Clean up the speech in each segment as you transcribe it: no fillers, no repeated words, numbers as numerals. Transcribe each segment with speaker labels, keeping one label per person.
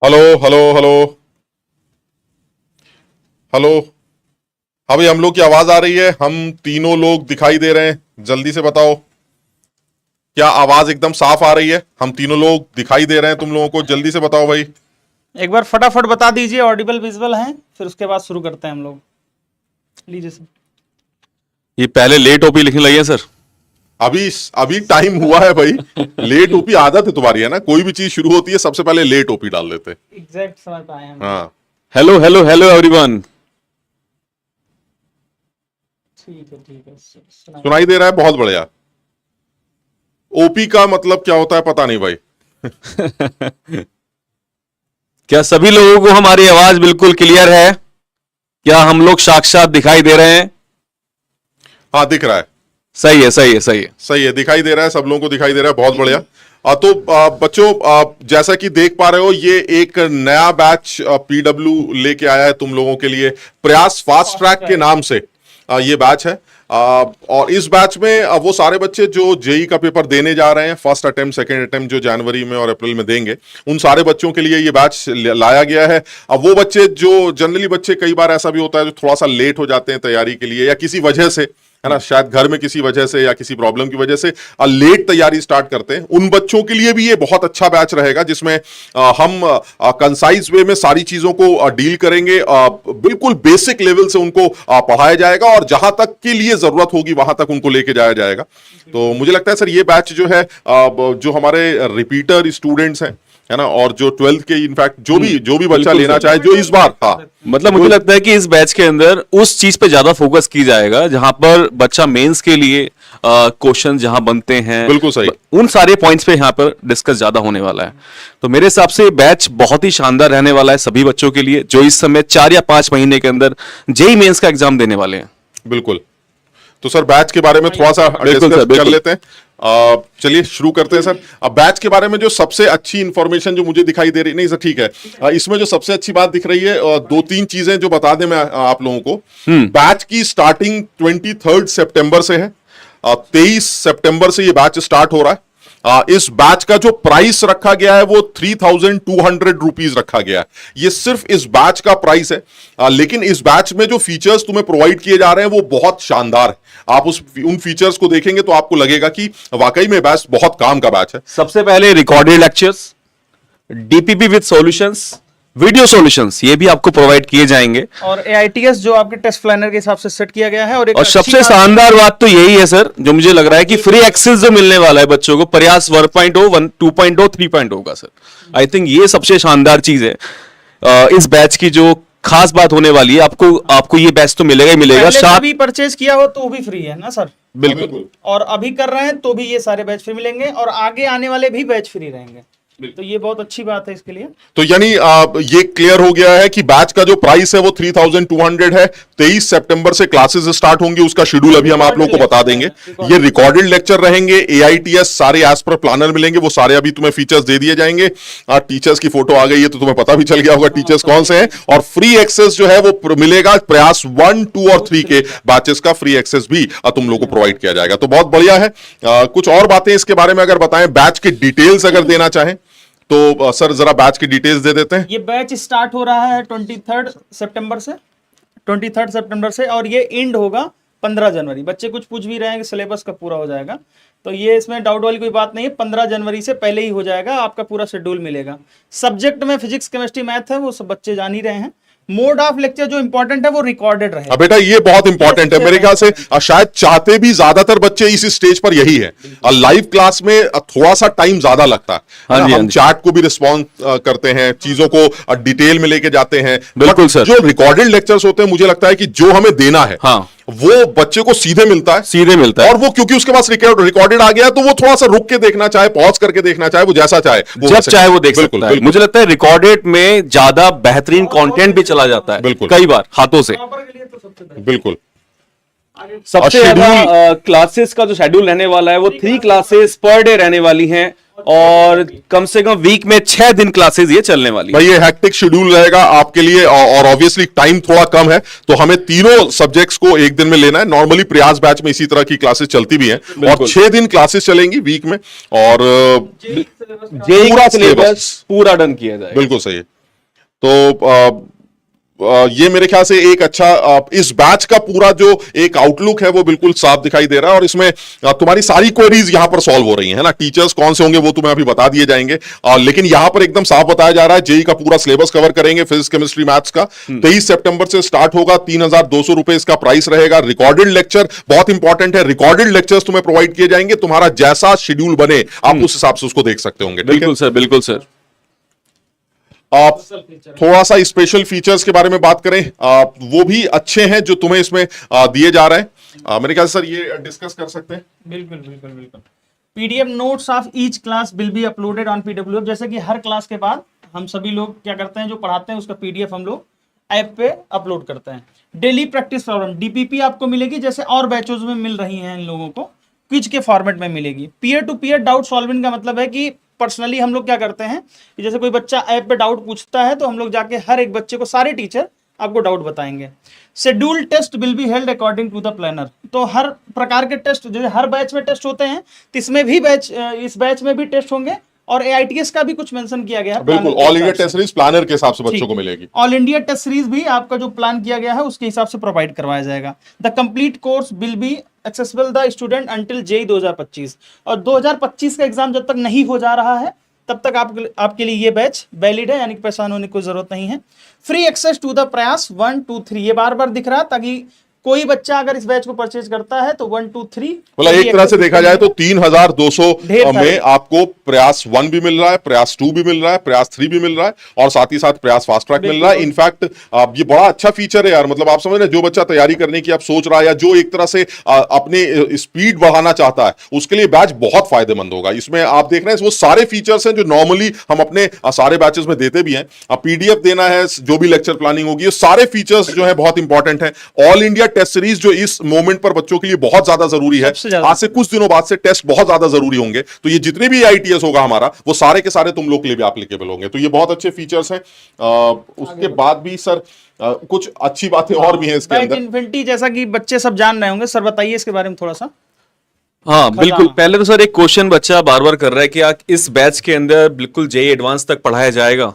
Speaker 1: Hello hello hello hello. हाँ भाई, हम लोग की आवाज आ रही है? हम तीनों लोग दिखाई दे रहे हैं, जल्दी से बताओ। क्या आवाज एकदम साफ आ रही है? हम तीनों लोग दिखाई दे रहे हैं तुम लोगों को, जल्दी से बताओ भाई।
Speaker 2: एक बार फटाफट बता दीजिए ऑडिबल विजुअल हैं, फिर उसके बाद शुरू करते हैं हम लोग। लीजिए सर।
Speaker 3: ये पहले लेट ओपी लिखने लगे हैं सर।
Speaker 1: अभी अभी टाइम हुआ है भाई। लेट ओपी आदत है तुम्हारी, है ना? कोई भी चीज शुरू होती है सबसे पहले लेट ओपी डाल देते हैं।
Speaker 2: एग्जैक्ट समय पे आए हम।
Speaker 1: हाँ,
Speaker 3: हेलो हेलो हेलो एवरीवन।
Speaker 2: ठीक है सुनाइए।
Speaker 1: सुनाई दे रहा है? बहुत बढ़िया। ओपी का मतलब क्या होता है पता नहीं भाई।
Speaker 3: क्या सभी लोगों को हमारी आवाज बिल्कुल क्लियर है? क्या हम लोग साक्षात दिखाई दे रहे हैं?
Speaker 1: हाँ, दिख रहा है।
Speaker 3: सही है सही है सही है।
Speaker 1: सही है, दिखाई दे रहा है, सब लोगों को दिखाई दे रहा है, बहुत बढ़िया। तो बच्चों, जैसा कि देख पा रहे हो, ये एक नया बैच पीडब्ल्यू लेके आया है तुम लोगों के लिए। प्रयास फास्ट ट्रैक के नाम से ये बैच है। और इस बैच में वो सारे बच्चे जो जेई का पेपर देने जा रहे हैं, फर्स्ट अटेम्प्ट सेकंड अटेम्प्ट, जो जनवरी में और अप्रैल में देंगे, उन सारे बच्चों के लिए ये बैच लाया गया है। अब वो बच्चे जो जनरली बच्चे, कई बार ऐसा भी होता है जो थोड़ा सा लेट हो जाते हैं तैयारी के लिए, या किसी वजह से, है ना, शायद घर में किसी वजह से या किसी प्रॉब्लम की वजह से लेट तैयारी स्टार्ट करते हैं, उन बच्चों के लिए भी ये बहुत अच्छा बैच रहेगा, जिसमें हम कंसाइज वे में सारी चीजों को डील करेंगे। बिल्कुल बेसिक लेवल से उनको पढ़ाया जाएगा, और जहां तक के लिए जरूरत होगी वहां तक उनको लेके जाया जाएगा। तो मुझे लगता है सर, ये बैच जो है, जो हमारे रिपीटर स्टूडेंट्स हैं, है ना, और जो 12th के, इनफैक्ट जो भी बच्चा लेना चाहे, जो इस बार, हाँ,
Speaker 3: मतलब मुझे लगता है कि इस बैच के अंदर उस चीज पे ज्यादा फोकस की जाएगा जहां पर बच्चा मेंस के लिए क्वेश्चन जहां बनते हैं,
Speaker 1: बिल्कुल सही,
Speaker 3: उन सारे पॉइंट्स पे यहाँ पर डिस्कस ज्यादा होने वाला है। तो मेरे हिसाब से बैच बहुत ही शानदार रहने वाला है सभी बच्चों के लिए जो इस समय 4 या 5 महीने के अंदर जेई मेंस का एग्जाम देने वाले हैं।
Speaker 1: बिल्कुल। तो सर, बैच के बारे में थोड़ा सा डिस्कस कर लेते हैं। चलिए शुरू करते हैं सर। अब बैच के बारे में जो सबसे अच्छी इंफॉर्मेशन जो मुझे दिखाई दे रही, नहीं सर ठीक है, इसमें जो सबसे अच्छी बात दिख रही है, 2-3 चीजें जो बता दें मैं आप लोगों को। बैच की स्टार्टिंग 23 सितंबर से है। 23 सितंबर से ये बैच स्टार्ट हो रहा है। इस बैच का जो प्राइस रखा गया है वो 3200 रुपीज रखा गया है। ये सिर्फ इस बैच का प्राइस है। लेकिन इस बैच में जो फीचर्स तुम्हें प्रोवाइड किए जा रहे हैं वो बहुत शानदार है। आप उन फीचर्स को देखेंगे तो आपको लगेगा कि वाकई में बैच बहुत काम का बैच है।
Speaker 3: सबसे पहले recorded lectures, DPP with solutions, video solutions, ये भी आपको प्रोवाइड किए जाएंगे,
Speaker 2: और एआईटीएस जो आपके टेस्ट प्लानर के हिसाब से सेट किया गया है। और
Speaker 3: सबसे शानदार बात तो यही है सर, जो मुझे लग रहा है कि फ्री एक्सेस जो मिलने वाला है बच्चों को, प्रयास 1.0, 2.0, 3.0 का सर, आई थिंक ये सबसे शानदार चीज है। इस बैच की जो खास बात होने वाली है, आपको ये बैच तो मिलेगा ही मिलेगा।
Speaker 2: साथ भी परचेज किया हो तो भी फ्री है ना सर?
Speaker 3: बिल्कुल।
Speaker 2: और अभी कर रहे हैं तो भी ये सारे बैच फ्री मिलेंगे, और आगे आने वाले भी बैच फ्री रहेंगे। तो ये बहुत अच्छी बात है इसके लिए।
Speaker 1: तो यानी ये क्लियर हो गया है कि बैच का जो प्राइस है वो 3200 है। 23 सितंबर से क्लासेस स्टार्ट होंगी, उसका शेड्यूल अभी हम आप लोग को बता देंगे। ये रिकॉर्डेड लेक्चर रहेंगे, एआईटीएस सारे एज पर प्लानर मिलेंगे, वो सारे अभी तुम्हें फीचर्स दे दिए जाएंगे। टीचर्स की फोटो आ गई है तो तुम्हें पता भी चल गया होगा टीचर्स कौन से हैं। और फ्री एक्सेस जो है वो मिलेगा, प्रयास 1, 2 और 3 के बैचेस का फ्री एक्सेस भी तुम लोग को प्रोवाइड किया जाएगा। तो बहुत बढ़िया है। कुछ और बातें इसके बारे में अगर बताएं, बैच के डिटेल्स अगर देना चाहें तो सर जरा बैच की डिटेल्स दे देते हैं।
Speaker 2: ये बैच स्टार्ट हो रहा है 23 सितंबर से, 23 सितंबर से, और ये एंड होगा 15 जनवरी। बच्चे कुछ पूछ भी रहे हैं कि सिलेबस कब पूरा हो जाएगा, तो ये इसमें डाउट वाली कोई बात नहीं है। 15 जनवरी से पहले ही हो जाएगा, आपका पूरा शेड्यूल मिलेगा। सब्जेक्ट में फिजिक्स, केमिस्ट्री, मैथ है, वो सब बच्चे जान ही रहे हैं। मोड ऑफ लेक्चर जो इंपॉर्टेंट है वो रिकॉर्डेड रहे।
Speaker 1: बेटा ये बहुत इंपॉर्टेंट है मेरे ख्याल से। शायद चाहते भी ज्यादातर बच्चे इस स्टेज पर यही है। लाइव क्लास में थोड़ा सा टाइम ज्यादा लगता है। हम चैट को भी रिस्पॉन्स करते हैं, चीजों को डिटेल में लेके जाते हैं।
Speaker 3: बिल्कुल सर।
Speaker 1: जो रिकॉर्डेड लेक्चर्स होते हैं, मुझे लगता है कि जो हमें देना है, हाँ, वो बच्चे को सीधे मिलता है। और वो क्योंकि उसके पास रिकॉर्डेड आ गया, तो वो थोड़ा सा रुक के देखना चाहे, पॉज करके देखना चाहे, वो जैसा चाहे,
Speaker 3: जब चाहे वो देख सकता है। मुझे लगता है रिकॉर्डेड में ज्यादा बेहतरीन कंटेंट भी चला जाता है, बिल्कुल, कई बार हाथों से।
Speaker 1: बिल्कुल।
Speaker 3: सबसे ज्यादा क्लासेस का जो शेड्यूल रहने वाला है वो 3 क्लासेस पर डे रहने वाली हैं, और कम से कम वीक में 6 दिन क्लासेस ये चलने वाली है।
Speaker 1: भाई ये हेक्टिक शेड्यूल रहेगा आपके लिए और ऑब्वियसली टाइम थोड़ा कम है, तो हमें तीनों सब्जेक्ट्स को एक दिन में लेना है। नॉर्मली प्रयास बैच में इसी तरह की क्लासेस चलती भी हैं और 6 दिन क्लासेस चलेंगी वीक में और
Speaker 3: जेईई
Speaker 1: पूरा
Speaker 3: का
Speaker 1: syllabus।
Speaker 3: सिलेबस पूरा डन किया जाएगा।
Speaker 1: बिल्कुल सही है। तो ये मेरे ख्याल से एक अच्छा इस बैच का पूरा जो एक आउटलुक है वो बिल्कुल साफ दिखाई दे रहा है और इसमें तुम्हारी सारी क्वेरीज यहां पर सॉल्व हो रही हैं, है ना। टीचर्स कौन से होंगे वो तुम्हें अभी बता दिए जाएंगे, लेकिन यहां पर एकदम साफ बताया जा रहा है जेई का पूरा सिलेबस कवर करेंगे, फिजिक्स केमिस्ट्री मैथ्स का। 23 सितंबर से स्टार्ट होगा, 3200 रुपए इसका प्राइस रहेगा। रिकॉर्डेड लेक्चर बहुत इंपॉर्टेंट है, रिकॉर्डेड लेक्चर्स तुम्हें प्रोवाइड किए जाएंगे, तुम्हारा जैसा शेड्यूल बने आप उस हिसाब से उसको देख सकते होंगे। ठीक है?
Speaker 3: बिल्कुल सर, बिल्कुल सर।
Speaker 1: आप थोड़ा सा स्पेशल फीचर्स के बारे में बात करें, वो भी अच्छे हैं जो तुम्हें इसमें दिए जा रहे हैं। मेरे ख्याल से सर ये डिस्कस कर सकते हैं।
Speaker 2: बिल्कुल बिल्कुल बिल्कुल। PDF notes of each class will be uploaded on पीडब्ल्यूएफ। जैसे कि हर क्लास के बाद हम सभी लोग क्या करते हैं, जो पढ़ाते हैं उसका पीडीएफ हम लोग ऐप पे अपलोड करते हैं। डेली प्रैक्टिस प्रॉब्लम डीपीपी आपको मिलेगी, जैसे और बैचेस में मिल रही हैं इन लोगों को, क्विज के फॉर्मेट में मिलेगी। Peer to peer doubt solving का मतलब है कि पर्सनली हम लोग क्या करते हैं कि जैसे कोई बच्चा ऐप पे डाउट पूछता है तो हम लोग जाके हर एक बच्चे को, सारे टीचर आपको डाउट बताएंगे। Schedule test will be held according to the planner. तो हर प्रकार के टेस्ट, जैसे हर बैच में टेस्ट होते हैं, तो इसमें भी इस बैच में भी टेस्ट होंगे और एआईटीएस का भी कुछ मेंशन किया गया है।
Speaker 1: बिल्कुल, all India test series planner के हिसाब से बच्चों को मिलेगी।
Speaker 2: ऑल इंडिया टेस्ट सीरीज भी आपका जो प्लान किया गया है उसके हिसाब से प्रोवाइड करवाया जाएगा। The complete course will be accessible the student until JEE 2025। और 2025 का एग्जाम जब तक नहीं हो जा रहा है तब तक आपके लिए ये बैच वैलिड है, यानी कि परेशान होने की कोई जरूरत नहीं है। फ्री एक्सेस टू द प्रयास 1, 2, 3, ये बार बार दिख रहा है ताकि कोई बच्चा अगर इस बैच को परचेज करता है तो 1, 2, 3
Speaker 1: मतलब एक तरह से देखा जाए तो 3200
Speaker 2: ढेर सारे।
Speaker 1: में आपको प्रयास 1 भी मिल रहा है, प्रयास 2 भी मिल रहा है, प्रयास 3 भी मिल रहा है और साथ ही साथ प्रयास फास्ट ट्रैक मिल रहा है। इनफैक्ट ये बड़ा अच्छा फीचर है यार, मतलब आप समझ रहे हैं, जो बच्चा तैयारी करने की आप सोच रहा है या जो एक तरह से अपने स्पीड बढ़ाना चाहता है उसके लिए बैच बहुत फायदेमंद होगा। इसमें आप देख रहे हैं वो सारे फीचर्स हैं जो नॉर्मली हम अपने सारे बैचेस में देते भी हैं। पीडीएफ देना है, जो भी लेक्चर प्लानिंग होगी, ये सारे फीचर्स जो है बहुत इंपॉर्टेंट है। ऑल इंडिया टेस्ट सीरीज जो इस मोमेंट पर बच्चों के लिए बहुत ज्यादा जरूरी है, आज से कुछ दिनों बाद से टेस्ट बहुत ज्यादा जरूरी होंगे, तो ये जितने भी आईटीएस होगा हमारा वो सारे के सारे तुम लोग के लिए भी एप्लीकेबल होंगे। तो ये बहुत अच्छे फीचर्स हैं। उसके बाद भी सर कुछ अच्छी बातें और भी हैं इसके अंदर।
Speaker 2: इन्फिनिटी, जैसा कि बच्चे सब जान रहे होंगे, सर बताइए इसके बारे में थोड़ा सा।
Speaker 3: हाँ बिल्कुल। पहले तो सर एक क्वेश्चन बच्चा बार बार कर रहा है कि इस बैच के अंदर बिल्कुल जेईई एडवांस तक पढ़ाया जाएगा,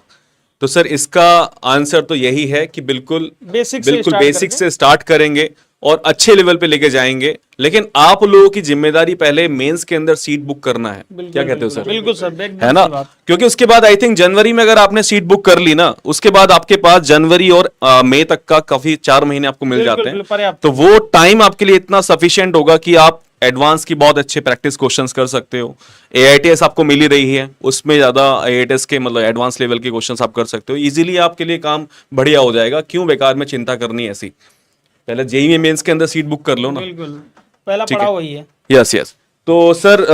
Speaker 3: तो सर इसका आंसर तो यही है कि बिल्कुल बेसिक से स्टार्ट करेंगे और अच्छे लेवल पे लेके जाएंगे। लेकिन आप लोगों की जिम्मेदारी पहले मेंस के अंदर सीट बुक करना है। क्या कहते हो सर?
Speaker 2: बिल्कुल सर,
Speaker 3: है ना, क्योंकि उसके बाद आई थिंक जनवरी में अगर आपने सीट बुक कर ली ना, उसके बाद आपके पास जनवरी और मई तक का काफी 4 महीने आपको मिल जाते हैं, तो वो टाइम आपके लिए इतना सफिशिएंट होगा कि आप एडवांस की बहुत अच्छे प्रैक्टिस क्वेश्चंस कर सकते हो। एआईटीएस आपको मिल ही रही है, उसमें ज्यादा एआईटीएस के मतलब एडवांस लेवल के क्वेश्चंस आप कर सकते हो। इजीली आपके लिए काम बढ़िया हो जाएगा। क्यों बेकार में चिंता करनी है ऐसी, पहले जेईई मेंस के अंदर सीट बुक कर लो ना।
Speaker 2: बिल्कुल, पहला पड़ाव वही है।
Speaker 3: Yes yes. तो सर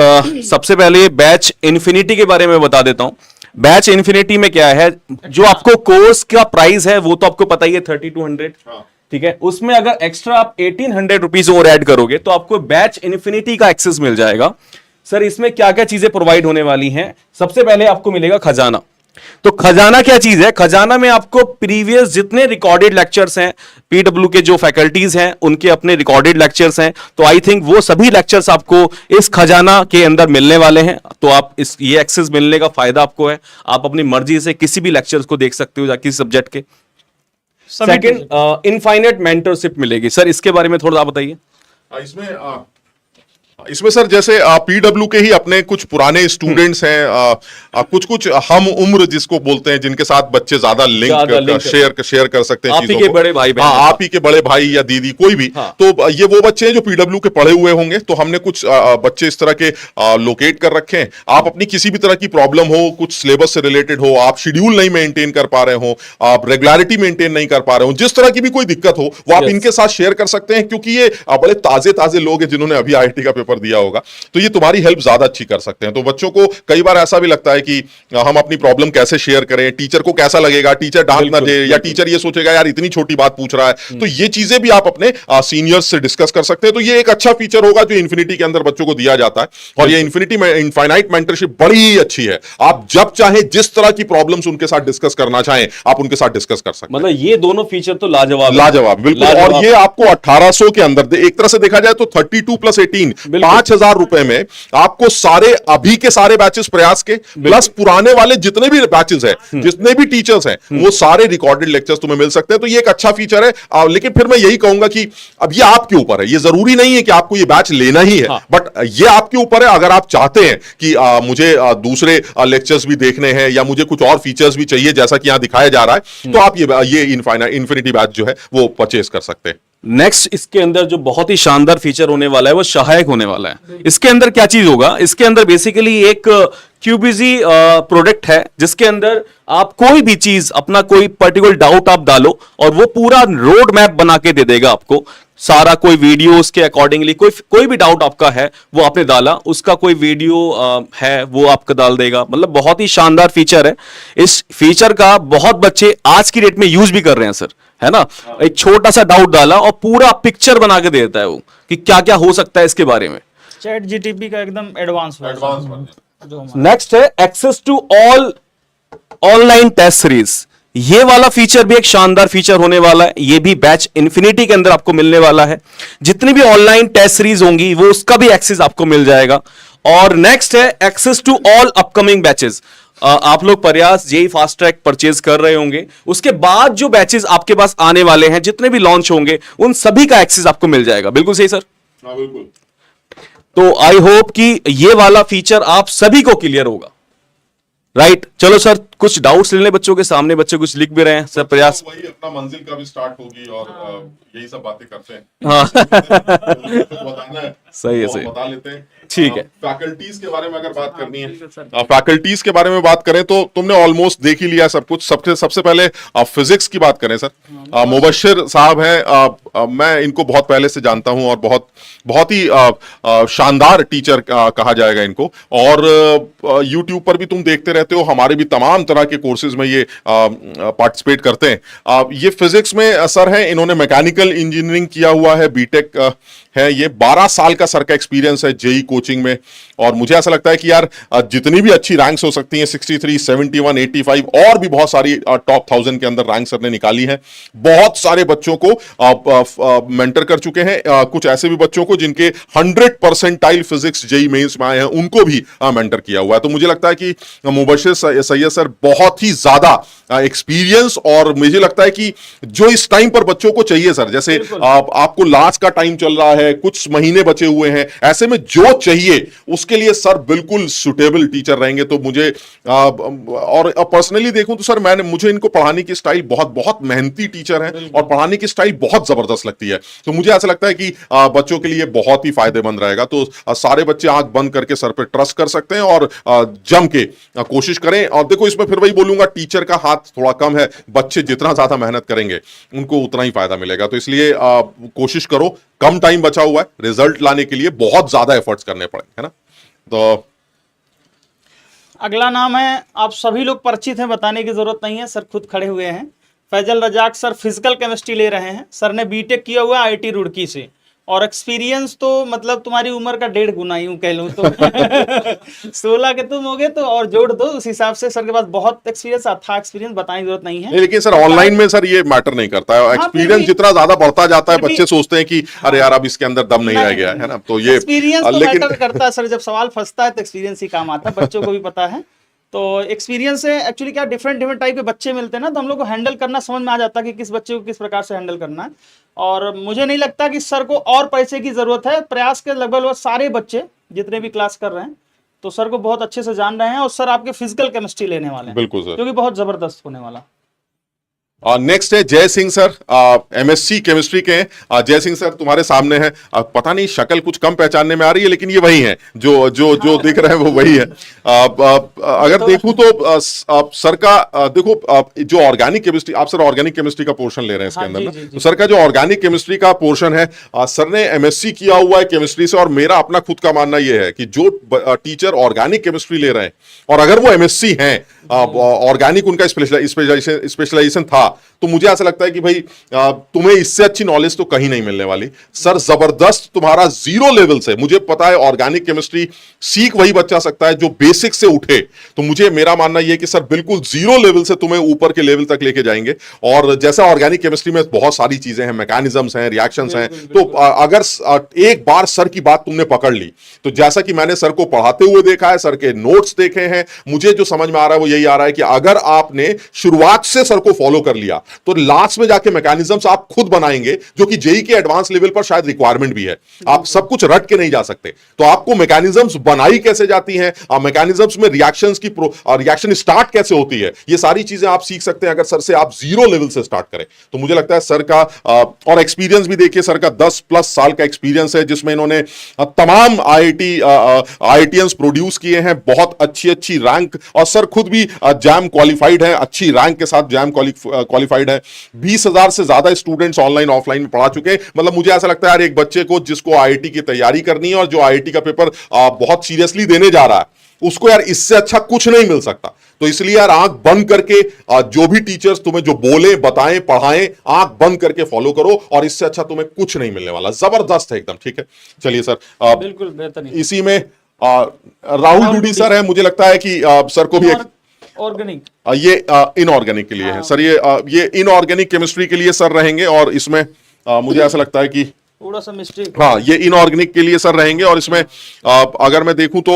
Speaker 3: सबसे पहले बैच इन्फिनिटी के बारे में बता देता हूं। बैच इन्फिनिटी में क्या है, जो आपको कोर्स का प्राइस है वो तो आपको पता ही है 3200, ठीक है। उसमें अगर एक्स्ट्रा आप 1800 रुपीज और ऐड करोगे तो आपको बैच इन्फिनिटी का एक्सेस मिल जाएगा। सर इसमें क्या क्या चीजें प्रोवाइड होने वाली हैं? सबसे पहले आपको मिलेगा खजाना। तो खजाना क्या चीज है? खजाना में आपको प्रीवियस जितने रिकॉर्डेड लेक्चर्स हैं, पीडब्ल्यू के जो फैकल्टीज हैं उनके अपने रिकॉर्डेड लेक्चर्स हैं, तो आई थिंक वो सभी लेक्चर्स आपको इस खजाना के अंदर मिलने वाले हैं। तो आप ये एक्सेस मिलने का फायदा आपको है, आप अपनी मर्जी से किसी भी लेक्चर्स को देख सकते हो किसी सब्जेक्ट के। सेकंड, इनफाइनाइट मेंटरशिप मिलेगी। सर इसके बारे में थोड़ा आप बताइए।
Speaker 1: इसमें सर जैसे पीडब्ल्यू के ही अपने कुछ पुराने स्टूडेंट्स हैं, कुछ हम उम्र जिसको बोलते हैं, जिनके साथ बच्चे ज्यादा लिंक शेयर कर सकते हैं,
Speaker 3: आप ही के बड़े भाई बहन,
Speaker 1: आप ही के बड़े भाई या दीदी कोई भी। तो ये वो बच्चे हैं जो पीडब्ल्यू के पढ़े हुए होंगे। तो हमने कुछ बच्चे इस तरह के लोकेट कर रखे हैं। आप अपनी किसी भी तरह की प्रॉब्लम हो, कुछ सिलेबस से रिलेटेड हो, आप शेड्यूल नहीं मेंटेन कर पा रहे हो, आप रेगुलरिटी मेंटेन नहीं कर पा रहे हो, जिस तरह की भी कोई दिक्कत हो वो आप इनके साथ शेयर कर सकते हैं, क्योंकि ये बड़े ताजे लोग हैं जिन्होंने अभी आईआईटी का पेपर पेपर दिया होगा, तो ये तुम्हारी हेल्प ज्यादा अच्छी कर सकते हैं। तो बच्चों को कई बार ऐसा भी लगता है कि हम अपनी प्रॉब्लम कैसे शेयर करें, टीचर को कैसा लगेगा, टीचर डांट ना दे, या टीचर ये सोचेगा यार इतनी छोटी बात पूछ रहा है। तो ये चीजें भी आप अपने सीनियर्स से डिस्कस कर सकते हैं। तो ये एक अच्छा फीचर होगा जो इन्फिनिटी के अंदर बच्चों को दिया जाता है। और ये इन्फिनिटी में इनफाइनाइट मेंटरशिप बड़ी अच्छी है। आप जब चाहे जिस तरह की प्रॉब्लम्स उनके साथ डिस्कस करना चाहें आप उनके साथ डिस्कस कर सकते हैं।
Speaker 3: मतलब ये दोनों फीचर तो लाजवाब है।
Speaker 1: लाजवाब, बिल्कुल।
Speaker 3: लाजवाब।
Speaker 1: और ये आपको 1800 के अंदर एक तरह से देखा जाए तो 32 प्लस 18 5000 रुपए में आपको सारे अभी के सारे बैचेस प्रयास के प्लस पुराने वाले जितने भी बैचेस हैं, जितने भी टीचर्स हैं, वो सारे रिकॉर्डेड लेक्चर्स तुम्हें मिल सकते हैं। तो ये एक अच्छा फीचर है। लेकिन फिर मैं यही कहूंगा कि अब ये आपके ऊपर है, ये जरूरी नहीं है कि आपको ये बैच लेना ही है, बट ये आपके ऊपर है। अगर आप चाहते हैं कि मुझे दूसरे लेक्चर्स भी देखने हैं या मुझे कुछ और फीचर्स भी चाहिए जैसा कि यहां दिखाया जा रहा है, तो आप ये इन्फिनिटी बैच जो है वो परचेज कर सकते हैं।
Speaker 3: नेक्स्ट इसके अंदर जो बहुत ही शानदार फीचर होने वाला है वो सहायक होने वाला है। इसके अंदर क्या चीज होगा, इसके अंदर बेसिकली एक क्यूबीजी प्रोडक्ट है जिसके अंदर आप कोई भी चीज, अपना कोई पर्टिकुलर डाउट आप डालो और वो पूरा रोड मैप बना के दे देगा आपको सारा। कोई वीडियो उसके अकॉर्डिंगली, कोई भी डाउट आपका है वो आपने डाला, उसका कोई वीडियो है वो आपका डाल देगा। मतलब बहुत ही शानदार फीचर है। इस फीचर का बहुत बच्चे आज की डेट में यूज भी कर रहे हैं सर, है ना। एक छोटा सा डाउट डाला और पूरा पिक्चर बना के देता है वो कि क्या क्या हो सकता है इसके बारे में।
Speaker 2: चैट जीटीपी का एकदम एडवांस
Speaker 3: नेक्स्ट है access to all online test series. ये वाला फीचर भी एक शानदार फीचर होने वाला है। ये भी बैच इन्फिनिटी के अंदर आपको मिलने वाला है। जितनी भी ऑनलाइन टेस्ट सीरीज होंगी वो उसका भी एक्सेस आपको मिल जाएगा। और नेक्स्ट है access to all upcoming batches. आप लोग प्रयास जेई फास्ट ट्रैक परचेज कर रहे होंगे, उसके बाद जो बैचेस आपके पास आने वाले हैं, जितने भी लॉन्च होंगे, उन सभी का एक्सेस आपको मिल जाएगा। बिल्कुल सही सर।
Speaker 1: हाँ बिल्कुल।
Speaker 3: तो आई होप कि ये वाला फीचर आप सभी को क्लियर होगा, राइट। चलो सर कुछ डाउट्स ले लें बच्चों के सामने, बच्चे कुछ लिख भी रहे हैं सर। प्रयास
Speaker 1: वही अपना मंजिल का भी स्टार्ट होगी और यही सब बातें करते हैं।
Speaker 3: हाँ
Speaker 1: बताना है,
Speaker 3: सही है,
Speaker 1: तो
Speaker 3: सही
Speaker 1: बता लेते हैं।
Speaker 3: ठीक है।
Speaker 1: फैकल्टीज के बारे में अगर बात करनी है, फैकल्टीज के बारे में बात करें तो तुमने ऑलमोस्ट देख ही लिया सब कुछ। सबसे पहले फिजिक्स की बात करें सर, मुबश्शिर साहब हैं। मैं इनको बहुत पहले से जानता हूं और बहुत ही शानदार टीचर कहा जाएगा इनको। और यूट्यूब पर भी तुम देखते रहते हो, हमारे भी तमाम तरह के कोर्सेज में ये पार्टिसिपेट करते हैं। ये फिजिक्स में सर हैं, इन्होंने मैकेनिकल इंजीनियरिंग किया हुआ है, बीटेक है। ये 12 साल का सर का एक्सपीरियंस है जेई कोचिंग में। और मुझे ऐसा लगता है कि यार जितनी भी अच्छी रैंक्स हो सकती हैं, 63, 71, 85 और भी बहुत सारी टॉप 1000 के अंदर रैंक सर ने निकाली है। बहुत सारे बच्चों को मेंटर कर चुके हैं। कुछ ऐसे भी बच्चों को जिनके 100% फिजिक्स जेई मेंस में आए हैं, उनको भी मेंटर किया हुआ है। तो मुझे लगता है कि मुबश्शिर सैयद सर बहुत ही ज्यादा एक्सपीरियंस, और मुझे लगता है कि जो इस टाइम पर बच्चों को चाहिए सर, जैसे आपको लास्ट का टाइम चल रहा है, कुछ महीने बचे हुए हैं, ऐसे में जो चाहिए उसके लिए सर बिल्कुल सुटेबल टीचर रहेंगे। तो मुझे और पर्सनली देखूं तो सर मुझे इनको पढ़ाने की स्टाइल बहुत मेहनती टीचर हैं और पढ़ाने की स्टाइल बहुत जबरदस्त लगती है। तो मुझे ऐसा लगता है कि बच्चों के लिए बहुत ही फायदेमंद रहेगा। तो सारे बच्चे आंख बंद करके सर पे ट्रस्ट कर सकते हैं और जम के कोशिश करें। और देखो इसमें फिर वही बोलूंगा, टीचर का हाथ थोड़ा कम है, बच्चे जितना ज्यादा मेहनत करेंगे उनको उतना ही फायदा मिलेगा। तो इसलिए कोशिश करो, कम टाइम बचा हुआ है, रिजल्ट लाने के लिए बहुत ज्यादा एफर्ट्स करने पड़ेंगे, है ना। तो
Speaker 2: अगला नाम है, आप सभी लोग परिचित हैं, बताने की जरूरत नहीं है, सर खुद खड़े हुए हैं। Faisal Razak sir physical chemistry ले रहे हैं। सर ने बीटेक किया हुआ है आईटी रुड़की से, और एक्सपीरियंस तो मतलब तुम्हारी उम्र का 1.5 गुना यूं कह लूं तो 16 के तुम होगे तो और जोड़ दो, उस हिसाब से सर के पास बहुत एक्सपीरियंस, अच्छा एक्सपीरियंस, बताने की जरूरत नहीं है।
Speaker 1: लेकिन सर ऑनलाइन में सर ये मैटर नहीं करता है। एक्सपीरियंस जितना ज्यादा बढ़ता जाता है, बच्चे सोचते हैं कि अरे यार अब इसके अंदर दम नहीं रह गया है ना। तो ये
Speaker 2: एक्सपीरियंस तो मैटर करता है सर, जब सवाल फंसता है तो एक्सपीरियंस ही काम आता है, बच्चों को भी पता है। तो एक्सपीरियंस से एक्चुअली क्या डिफरेंट टाइप के बच्चे मिलते हैं ना, तो हम लोग को हैंडल करना समझ में आ जाता है कि किस बच्चे को किस प्रकार से हैंडल करना है। और मुझे नहीं लगता कि सर को और पैसे की जरूरत है। प्रयास के लगभग सारे बच्चे जितने भी क्लास कर रहे हैं तो सर को बहुत अच्छे से जान रहे हैं, और सर आपके फिजिकल केमिस्ट्री लेने वाले हैं,
Speaker 1: बिल्कुल सर,
Speaker 2: जो कि बहुत जबरदस्त होने वाला।
Speaker 1: नेक्स्ट है जय सिंह सर, एमएससी केमिस्ट्री के हैं। जय सिंह सर तुम्हारे सामने है। पता नहीं शक्ल कुछ कम पहचानने में आ रही है, लेकिन ये वही है जो जो जो दिख रहे हैं वो वही है। अगर देखूं तो सर का देखो जो ऑर्गेनिक केमिस्ट्री, आप सर ऑर्गेनिक केमिस्ट्री का पोर्शन ले रहे हैं इसके
Speaker 2: हाँ,
Speaker 1: अंदर
Speaker 2: जी,
Speaker 1: ना,
Speaker 2: जी, जी।
Speaker 1: तो सर का जो ऑर्गेनिक केमिस्ट्री का पोर्शन है, सर ने एमएससी किया हुआ है केमिस्ट्री से, और मेरा अपना खुद का मानना यह है कि जो टीचर ऑर्गेनिक केमिस्ट्री ले रहे हैं और अगर वो एमएससी हैं, ऑर्गेनिक उनका स्पेशलाइजेशन था, तो मुझे ऐसा लगता है कि भाई तुम्हें इससे अच्छी नॉलेज तो कहीं नहीं मिलने वाली। सर जबरदस्त तुम्हारा जीरो लेवल से, मुझे पता है ऑर्गेनिक केमिस्ट्री सीख वही बच्चा सकता है जो बेसिक से उठे, तो मुझे मेरा मानना यह कि सर बिल्कुल जीरो लेवल से तुम्हें ऊपर के लेवल तक लेके जाएंगे। और जैसा ऑर्गेनिक केमिस्ट्री में बहुत सारी चीजें हैं, मैकेनिज्म्स हैं, रिएक्शंस हैं, तो अगर एक बार सर की बात तुमने पकड़ ली, तो जैसा कि मैंने सर को पढ़ाते हुए देखा है, सर के नोट्स देखे हैं, मुझे जो समझ में आ रहा है वो यही आ रहा है कि अगर आपने शुरुआत से सर को फॉलो कर लिया तो लास्ट में जाके मैकेनिज्म्स आप खुद बनाएंगे, जो कि जेई के एडवांस लेवल पर शायद रिक्वायरमेंट भी है। आप सब कुछ रट के नहीं जा सकते, तो आपको मैकेनिज्म्स बनाई कैसे जाती हैं, मैकेनिज्म्स में रिएक्शंस की रिएक्शन स्टार्ट कैसे होती है, ये सारी चीजें आप सीख सकते हैं अगर सर से आप जीरो लेवल से स्टार्ट करें। तो मुझे लगता है सर का और एक्सपीरियंस भी देखिए, सर का 10+ साल का एक्सपीरियंस है, जिसमें इन्होंने तमाम आईआईटीएंस प्रोड्यूस किए हैं, बहुत अच्छी अच्छी रैंक, और सर खुद भी जैम क्वालिफाइड है, अच्छी रैंक के साथ जैम क्वालिफाइड है। 20,000 से ज्यादा स्टूडेंट्स ऑनलाइन ऑफलाइन में पढ़ा चुके हैं। मतलब मुझे ऐसा लगता है यार, एक बच्चे को जिसको आईआईटी की तैयारी करनी है और जो आईआईटी का पेपर बहुत सीरियसली देने जा रहा है, उसको यार इससे अच्छा कुछ नहीं मिल सकता। तो इसलिए यार आंख बंद करके जो भी टीचर्स तुम्हें जो बोले, बताएं, पढ़ाएं, आंख बंद करके फॉलो करो, और इससे अच्छा तुम्हें कुछ नहीं मिलने वाला। जबरदस्त है एकदम। ठीक है, चलिए सर,
Speaker 2: बिल्कुल बेहतरीन।
Speaker 1: इसी में राहुल डूडी सर है। मुझे लगता है कि सर को भी
Speaker 2: ऑर्गेनिक,
Speaker 1: ये इनऑर्गेनिक के लिए है सर, ये इनऑर्गेनिक केमिस्ट्री के लिए सर रहेंगे, और इसमें मुझे ऐसा लगता है कि
Speaker 2: थोड़ा सा मिस्टेक,
Speaker 1: हाँ, ये इनऑर्गेनिक के लिए सर रहेंगे। और इसमें अगर मैं देखूं तो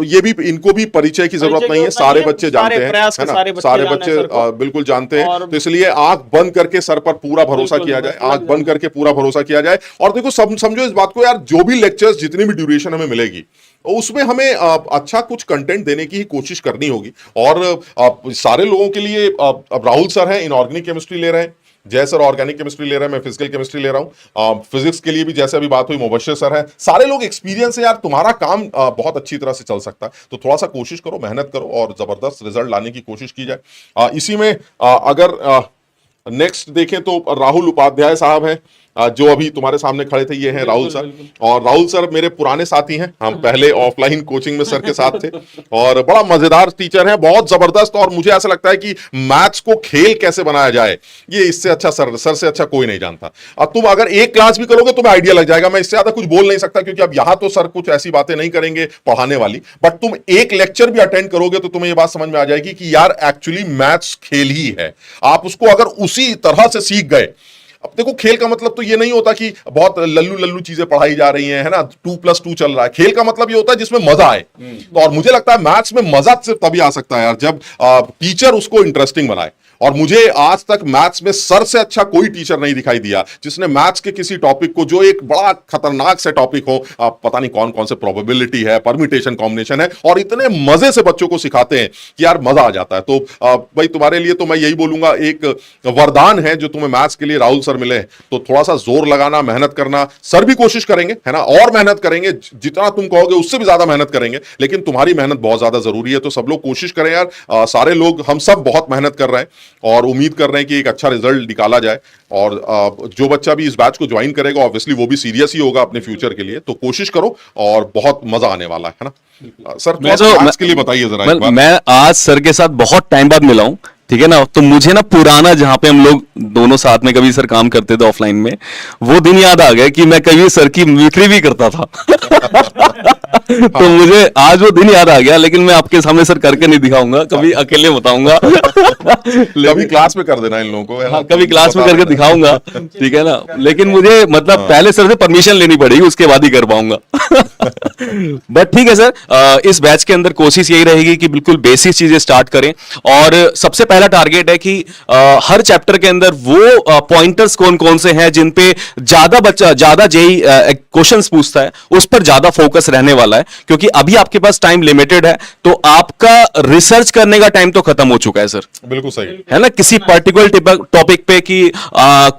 Speaker 1: ये भी, इनको भी परिचय की जरूरत नहीं है, सारे बच्चे जानते हैं, है ना, सारे बच्चे बिल्कुल जानते हैं। तो इसलिए आंख बंद करके सर पर पूरा भरोसा किया जाए, आंख बंद करके पूरा भरोसा किया जाए। और देखो समझो इस बात को यार, जो भी लेक्चर्स, जितनी भी ड्यूरेशन हमें मिलेगी, उसमें हमें अच्छा कुछ कंटेंट देने की ही कोशिश करनी होगी। और सारे लोगों के लिए अब राहुल सर हैं, इनऑर्गेनिक केमिस्ट्री ले रहे हैं, जय सर ऑर्गेनिक केमिस्ट्री ले रहे हैं, मैं फिजिकल केमिस्ट्री ले रहा हूं। फिजिक्स के लिए भी जैसे अभी बात हुई मुबश्शिर सर है। सारे लोग एक्सपीरियंस है यार, तुम्हारा काम बहुत अच्छी तरह से चल सकता है। तो थोड़ा सा कोशिश करो, मेहनत करो, और जबरदस्त रिजल्ट लाने की कोशिश की जाए। इसी में अगर नेक्स्ट देखें तो राहुल उपाध्याय साहब हैं, जो अभी तुम्हारे सामने खड़े थे, ये हैं राहुल सर। और राहुल सर मेरे पुराने साथी हैं, हम पहले ऑफलाइन कोचिंग में सर के साथ थे, और बड़ा मजेदार टीचर हैं, बहुत जबरदस्त। और मुझे ऐसा लगता है कि मैथ्स को खेल कैसे बनाया जाए, ये इससे अच्छा सर से अच्छा कोई नहीं जानता। अब तुम अगर एक क्लास भी करोगे तुम्हें आइडिया लग जाएगा। मैं इससे ज्यादा कुछ बोल नहीं सकता, क्योंकि अब यहां तो सर कुछ ऐसी बातें नहीं करेंगे पढ़ाने वाली, बट तुम एक लेक्चर भी अटेंड करोगे तो तुम्हें ये बात समझ में आ जाएगी कि यार एक्चुअली मैथ्स खेल ही है। आप उसको अगर उसी तरह से सीख गए, अब देखो खेल का मतलब तो ये नहीं होता कि बहुत लल्लू चीजें पढ़ाई जा रही हैं, है ना, 2+2 चल रहा है। खेल का मतलब ये होता है जिसमें मजा आए। तो और मुझे लगता है मैथ्स में मजा सिर्फ तभी आ सकता है यार, जब टीचर उसको इंटरेस्टिंग बनाए। और मुझे आज तक मैथ्स में सर से अच्छा कोई टीचर नहीं दिखाई दिया जिसने मैथ्स के किसी टॉपिक को, जो एक बड़ा खतरनाक से टॉपिक हो, पता नहीं कौन कौन से प्रोबेबिलिटी है, परम्यूटेशन कॉम्बिनेशन है, और इतने मजे से बच्चों को सिखाते हैं कि यार मजा आ जाता है। तो भाई तुम्हारे लिए तो मैं यही बोलूंगा, एक वरदान है जो तुम्हें मैथ्स के लिए राहुल सर मिले। तो थोड़ा सा जोर लगाना, मेहनत करना, सर भी कोशिश करेंगे, है ना, और मेहनत करेंगे, जितना तुम कहोगे उससे भी ज्यादा मेहनत करेंगे, लेकिन तुम्हारी मेहनत बहुत ज्यादा जरूरी है। तो सब लोग कोशिश करें यार, सारे लोग, हम सब बहुत मेहनत कर रहे हैं, और उम्मीद कर रहे हैं कि एक अच्छा रिजल्ट निकाला जाए। और जो बच्चा भी इस बैच को ज्वाइन करेगा, ऑब्वियसली वो भी सीरियस ही होगा अपने फ्यूचर के लिए। तो कोशिश करो, और बहुत मजा आने वाला है ना। सर मैथ्स के लिए बताइए जरा एक बार।
Speaker 3: मैं आज सर के साथ बहुत टाइम बाद मिला हूं, ठीक है ना, तो मुझे ना पुराना, जहां पे हम लोग दोनों साथ में कभी सर काम करते थे ऑफलाइन में, वो दिन याद आ गया कि मैं कभी सर की मिमिक्री भी करता था। तो मुझे आज वो दिन याद आ गया, लेकिन मैं आपके सामने सर करके नहीं दिखाऊंगा, कभी अकेले बताऊंगा।
Speaker 1: कभी क्लास में कर देना इन लोगों को,
Speaker 3: हाँ, कभी क्लास में करके दिखाऊंगा, ठीक है ना, लेकिन मुझे मतलब पहले सर से परमिशन लेनी पड़ेगी, उसके बाद ही कर पाऊंगा। बट ठीक है सर, इस बैच के अंदर कोशिश यही रहेगी कि बिल्कुल बेसिक चीजें स्टार्ट करें। और सबसे पहला टारगेट है कि हर चैप्टर के अंदर वो पॉइंटर्स कौन कौन से हैं जिन पे ज्यादा जेई क्वेश्चंस पूछता है, उस पर ज्यादा फोकस रहने वाला है, क्योंकि अभी आपके पास टाइम लिमिटेड है, तो आपका रिसर्च करने का टाइम तो खत्म हो चुका है सर।
Speaker 1: बिल्कुल सही
Speaker 3: है ना, किसी पर्टिकुलर टॉपिक पे कि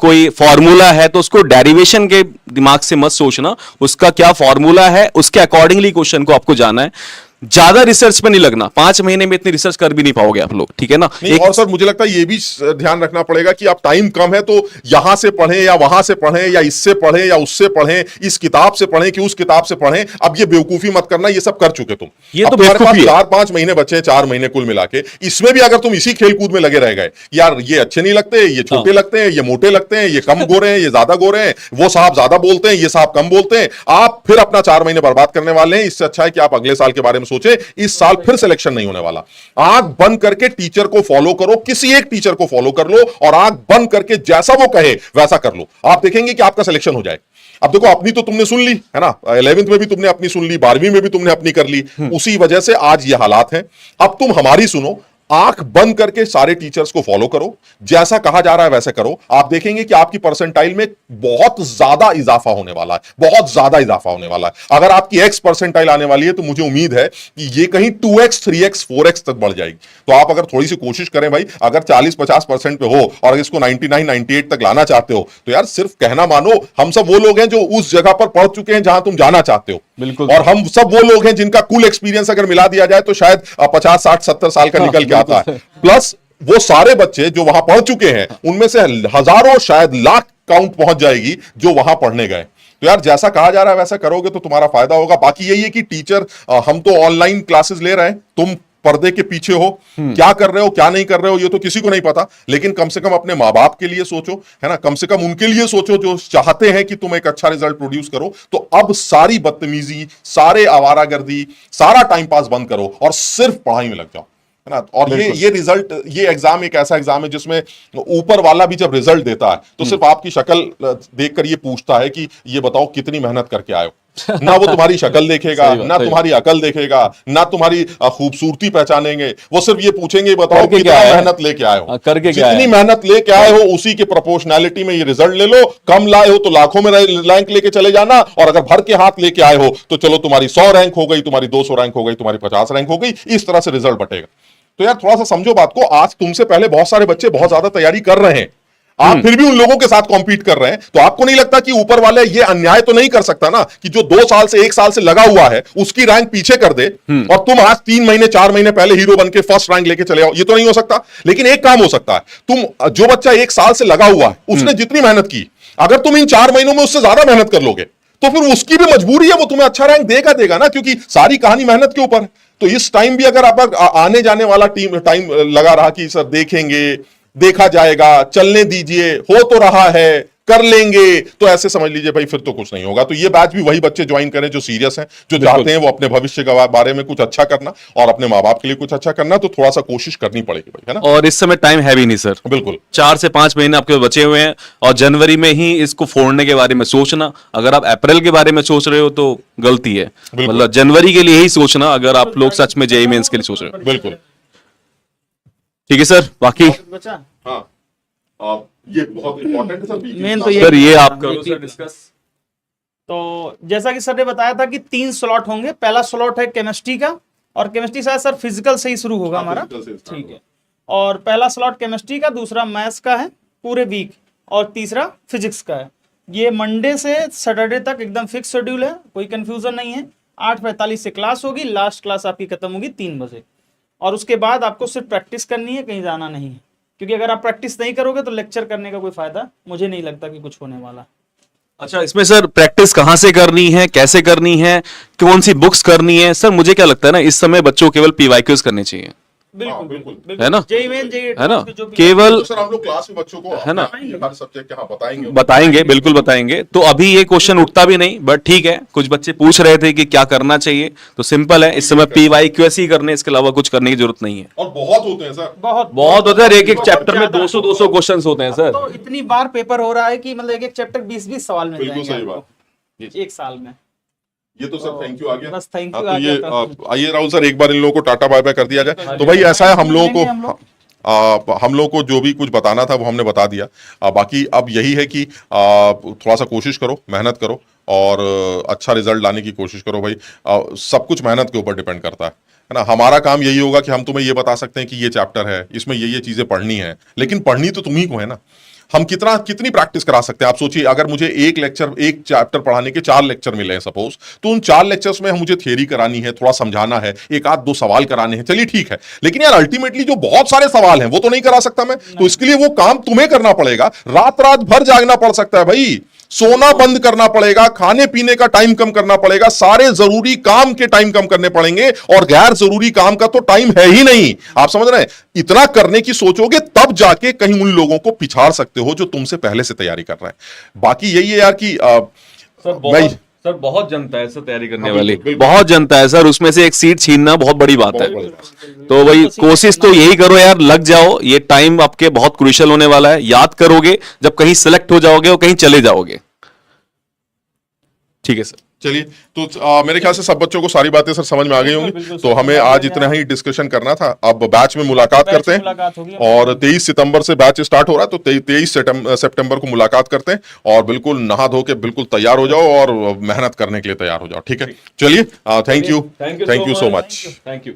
Speaker 3: कोई फॉर्मूला है तो उसको डेरिवेशन के दिमाग से मत सोचना, उसका क्या फॉर्मूला है उसके अकॉर्डिंगली क्वेश्चन को आपको जाना है। ज्यादा रिसर्च पे नहीं लगना, 5 महीने में इतनी रिसर्च कर भी नहीं पाओगे आप लोग, ठीक है ना।
Speaker 1: नहीं, और सर मुझे लगता है ये भी ध्यान रखना पड़ेगा कि आप टाइम कम है तो यहां से पढ़ें या वहां से पढ़ें या इससे पढ़ें या उससे पढ़ें, इस किताब से पढ़ें कि उस किताब से पढ़ें। अब ये बेवकूफी मत करना, ये सब कर चुके तुम।
Speaker 3: ये तो
Speaker 1: तुम्हारे पास
Speaker 3: बेवकूफी है।
Speaker 1: 4-5 महीने बचे हैं, 4 महीने कुल मिला के, इसमें भी अगर तुम इसी खेलकूद में लगे रह गए, यार ये अच्छे नहीं लगते, ये छोटे लगते हैं, ये मोटे लगते हैं, ये कम गोरे हैं, ये ज्यादा गोरे हैं, वो साहब ज्यादा बोलते हैं, ये साहब कम बोलते हैं, आप फिर अपना 4 महीने बर्बाद करने वाले हैं। इससे अच्छा है कि आप अगले साल के बारे में सोचें। इस साल फिर सिलेक्शन नहीं होने वाला। आंख बंद करके टीचर को फॉलो करो, किसी एक टीचर को फॉलो कर लो और आंख बंद करके जैसा वो कहे वैसा कर लो, आप देखेंगे कि आपका सिलेक्शन हो जाए। अब देखो, अपनी तो तुमने सुन ली है ना, 11th में भी तुमने अपनी सुन ली, 12वीं में भी तुमने अपनी कर ली, उसी वजह से आज ये हालात हैं। अब तुम हमारी सुनो, आंख बंद करके सारे टीचर्स को फॉलो करो, जैसा कहा जा रहा है वैसे करो, आप देखेंगे कि आपकी परसेंटाइल में बहुत ज्यादा इजाफा होने वाला है, बहुत ज्यादा इजाफा होने वाला है। अगर आपकी एक्स परसेंटाइल आने वाली है तो मुझे उम्मीद है कि ये कहीं 2x 3x 4x तक बढ़ जाएगी। तो आप अगर थोड़ी सी कोशिश करें भाई, अगर 40-50% पे हो और इसको 99-98 तक लाना चाहते हो तो यार सिर्फ कहना मानो, हम सब वो लोग हैं जो उस जगह पर पहुंच चुके हैं जहां तुम जाना चाहते हो।
Speaker 3: बिल्कुल।
Speaker 1: और हम सब वो लोग हैं जिनका कुल एक्सपीरियंस अगर मिला दिया जाए तो शायद 50-60-70 साल का निकल के आता है। प्लस वो सारे बच्चे जो वहां पढ़ चुके हैं, उनमें से हजारों शायद लाख काउंट पहुंच जाएगी जो वहां पढ़ने गए। तो यार जैसा कहा जा रहा है वैसा करोगे तो तुम्हारा फायदा होगा। बाकी यही है कि टीचर, हम तो ऑनलाइन क्लासेस ले रहे हैं, तुम पर्दे के पीछे हो, क्या कर रहे हो क्या नहीं कर रहे हो ये तो किसी को नहीं पता, लेकिन कम से कम अपने माँ बाप के लिए सोचो, है ना, कम से कम उनके लिए सोचो जो चाहते हैं कि तुम एक अच्छा रिजल्ट प्रोड्यूस करो। तो अब सारी बदतमीजी, सारे आवारागर्दी, सारा टाइम पास बंद करो और सिर्फ पढ़ाई में लग जाओ, है ना। और ये रिजल्ट, ये एग्जाम एक ऐसा एग्जाम है जिसमें ऊपर वाला भी जब रिजल्ट देता है तो सिर्फ आपकी शक्ल देखकर ये पूछता है कि ये बताओ कितनी मेहनत करके आए हो। ना वो तुम्हारी शक्ल देखेगा, ना तुम्हारी अकल देखेगा, ना तुम्हारी खूबसूरती पहचानेंगे, वो सिर्फ ये पूछेंगे बताओ कितना मेहनत लेके आए हो,
Speaker 3: करके क्या
Speaker 1: जितनी मेहनत लेके आए हो उसी के प्रोपोर्शनैलिटी में ये रिजल्ट ले लो। कम लाए हो तो लाखों में रैंक लेके चले जाना, और अगर भर के हाथ लेके आए हो तो चलो तुम्हारी 100 रैंक हो गई, तुम्हारी 200 रैंक हो गई, तुम्हारी 50 रैंक हो गई, इस तरह से रिजल्ट बटेगा। तो यार थोड़ा सा समझो बात को। आज तुमसे पहले बहुत सारे बच्चे बहुत ज्यादा तैयारी कर रहे हैं, आप फिर भी उन लोगों के साथ कॉम्पीट कर रहे हैं, तो आपको नहीं लगता कि ऊपर वाले ये अन्याय तो नहीं कर सकता ना कि जो 2 साल से 1 साल से लगा हुआ है उसकी रैंक पीछे कर दे और तुम आज 3 महीने 4 महीने पहले हीरो बन के फर्स्ट रैंक लेके चले आओ? ये तो नहीं हो सकता। लेकिन एक काम हो सकता है, तुम जो बच्चा 1 साल से लगा हुआ है उसने जितनी मेहनत की, अगर तुम इन 4 महीनों में उससे ज्यादा मेहनत कर लोगे तो फिर उसकी भी मजबूरी है, वो तुम्हें अच्छा रैंक देगा ना, क्योंकि सारी कहानी मेहनत के ऊपर है। तो इस टाइम भी अगर आप आने जाने वाला टाइम लगा रहा कि सर देखेंगे, देखा जाएगा, चलने दीजिए, हो तो रहा है, कर लेंगे, तो ऐसे समझ लीजिए भाई फिर तो कुछ नहीं होगा। तो ये बैच भी वही बच्चे ज्वाइन करें जो सीरियस हैं, जो चाहते हैं वो अपने भविष्य के बारे में कुछ अच्छा करना और अपने माँ बाप के लिए कुछ अच्छा करना, तो थोड़ा सा कोशिश करनी पड़ेगी भाई, है ना।
Speaker 3: और इस समय टाइम है भी नहीं सर,
Speaker 1: बिल्कुल
Speaker 3: 4 से 5 महीने आपके बचे हुए हैं और जनवरी में ही इसको फोड़ने के बारे में सोचना। अगर आप अप्रैल के बारे में सोच रहे हो तो गलती है, मतलब जनवरी के लिए ही सोचना अगर आप लोग सच में जेईई मेंस के लिए सोच रहे हो।
Speaker 1: बिल्कुल
Speaker 3: ठीक है सर। बाकी
Speaker 2: बचा
Speaker 1: हाँ, ये बहुत इंपॉर्टेंट है सर।
Speaker 2: मेन तो
Speaker 3: सर ये आप करो सर डिस्कस।
Speaker 2: तो जैसा कि सर ने बताया था कि 3 स्लॉट होंगे। पहला स्लॉट है केमिस्ट्री का, और केमिस्ट्री शायद सर फिजिकल से ही शुरू होगा हमारा, ठीक है। और पहला स्लॉट केमिस्ट्री का, दूसरा मैथ्स का है पूरे वीक, और तीसरा फिजिक्स का है। ये मंडे से सैटरडे तक एकदम फिक्स शेड्यूल है, कोई कंफ्यूजन नहीं है। 8:45 से क्लास होगी, लास्ट क्लास आपकी खत्म होगी 3 बजे, और उसके बाद आपको सिर्फ प्रैक्टिस करनी है, कहीं जाना नहीं है। क्योंकि अगर आप प्रैक्टिस नहीं करोगे तो लेक्चर करने का कोई फायदा मुझे नहीं लगता कि कुछ होने वाला।
Speaker 3: अच्छा, इसमें सर प्रैक्टिस कहाँ से करनी है, कैसे करनी है, कौन सी बुक्स करनी है? सर मुझे क्या लगता है ना, इस समय बच्चों को केवल पीवाईक्यूज करने चाहिए,
Speaker 2: बिल्कुल
Speaker 3: है ना,
Speaker 2: है
Speaker 3: ना, केवल
Speaker 1: सर हम लोग क्लास में बच्चों को
Speaker 3: है ना
Speaker 1: हर सब्जेक्ट यहाँ
Speaker 3: बताएंगे, बिल्कुल बताएंगे। तो अभी ये क्वेश्चन उठता भी नहीं, बट ठीक है, कुछ बच्चे पूछ रहे थे कि क्या करना चाहिए, तो सिंपल है, इस समय पीवाईक्यूएस ही करने, इसके अलावा कुछ करने की जरूरत नहीं है।
Speaker 1: और बहुत होते हैं सर,
Speaker 3: बहुत होता है, एक चैप्टर में 200 क्वेश्चन होते हैं सर।
Speaker 2: तो इतनी बार पेपर हो रहा है कि मतलब एक चैप्टर 20-20 सवाल में
Speaker 1: बिल्कुल
Speaker 2: जाएंगे
Speaker 1: सही
Speaker 2: आपको एक साल में।
Speaker 1: ये तो सर थैंक यू आ गया।
Speaker 2: बस थैंक यू
Speaker 1: तो
Speaker 2: आ
Speaker 1: ये
Speaker 2: गया।
Speaker 1: आइए राहुल सर, एक बार इन लोगों को टाटा बाय बाय कर दिया जाए। तो भाई ऐसा है, हम लोगों को हम लोग को जो भी कुछ बताना था वो हमने बता दिया। बाकी अब यही है कि थोड़ा सा कोशिश करो, मेहनत करो और अच्छा रिजल्ट लाने की कोशिश करो भाई। सब कुछ मेहनत के ऊपर डिपेंड करता है ना। हमारा काम यही होगा कि हम तुम्हें ये बता सकते हैं कि ये चैप्टर है, इसमें ये चीजें पढ़नी है, लेकिन पढ़नी तो तुम्ही को है ना। हम कितनी प्रैक्टिस करा सकते हैं आप सोचिए। अगर मुझे एक चैप्टर पढ़ाने के 4 लेक्चर मिले हैं सपोज, तो उन 4 लेक्चर्स में मुझे थियरी करानी है, थोड़ा समझाना है, एक आध दो सवाल कराने हैं, चलिए ठीक है, लेकिन यार अल्टीमेटली जो बहुत सारे सवाल हैं वो तो नहीं करा सकता मैं। तो इसके लिए वो काम तुम्हें करना पड़ेगा, रात रात भर जागना पड़ सकता है भाई, सोना बंद करना पड़ेगा, खाने पीने का टाइम कम करना पड़ेगा, सारे जरूरी काम के टाइम कम करने पड़ेंगे, और गैर जरूरी काम का तो टाइम है ही नहीं। आप समझ रहे हैं? इतना करने की सोचोगे तब जाके कहीं उन लोगों को पिछाड़ सकते हो जो तुमसे पहले से तैयारी कर रहे हैं। बाकी यही है यार कि
Speaker 3: सर बहुत जनता है सर तैयारी करने वाली, बहुत जनता है सर, उसमें से एक सीट छीनना बहुत बड़ी बात है। तो वही कोशिश तो यही करो यार, लग जाओ, ये टाइम आपके बहुत क्रूशियल होने वाला है। याद करोगे जब कहीं सिलेक्ट हो जाओगे और कहीं चले जाओगे। ठीक है सर,
Speaker 1: चलिए तो मेरे ख्याल से सब बच्चों को सारी बातें सर समझ में आ गई होंगी। तो हमें आज इतना ही डिस्कशन करना था। अब बैच में मुलाकात करते हैं, और 23 सितंबर से बैच स्टार्ट हो रहा है, तो 23 सितंबर को मुलाकात करते हैं, और बिल्कुल नहा धो के बिल्कुल तैयार हो जाओ और मेहनत करने के लिए तैयार हो जाओ। ठीक है, चलिए, thank you so much.
Speaker 3: Thank you.